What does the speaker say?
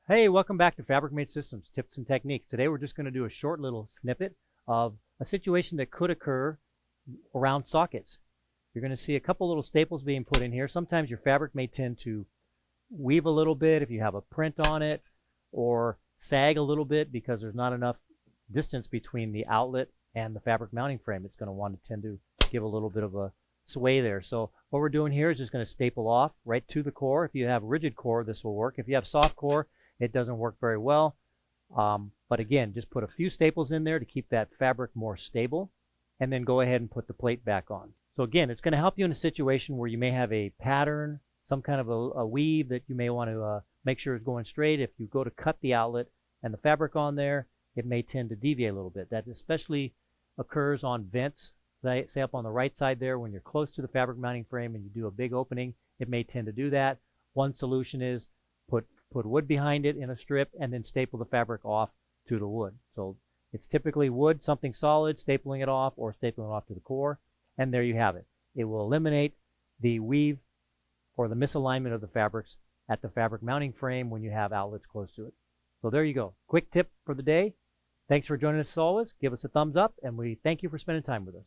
Hey, welcome back to Fabricmate Systems, Tips and Techniques. Today we're just going to do a short little snippet of a situation that could occur around sockets. You're going to see a couple little staples being put in here. Sometimes your fabric may tend to weave a little bit if you have a print on it, or sag a little bit because there's not enough distance between the outlet and the fabric mounting frame. It's going to want to tend to give a little bit of a sway there. So what we're doing here is just going to staple off right to the core. If you have rigid core, this will work. If you have soft core, it doesn't work very well. But again, just put a few staples in there to keep that fabric more stable, and then go ahead and put the plate back on. So again, it's going to help you in a situation where you may have a pattern, some kind of a weave that you may want to make sure is going straight. If you go to cut the outlet and the fabric on there, it may tend to deviate a little bit. That especially occurs on vents, say up on the right side there when you're close to the fabric mounting frame and you do a big opening, it may tend to do that. One solution is put wood behind it in a strip and then staple the fabric off to the wood. So it's typically wood, something solid, stapling it off or stapling it off to the core, and there you have it. It will eliminate the weave or the misalignment of the fabrics at the fabric mounting frame when you have outlets close to it. So there you go. Quick tip for the day. Thanks for joining us as always. Give us a thumbs up, and we thank you for spending time with us.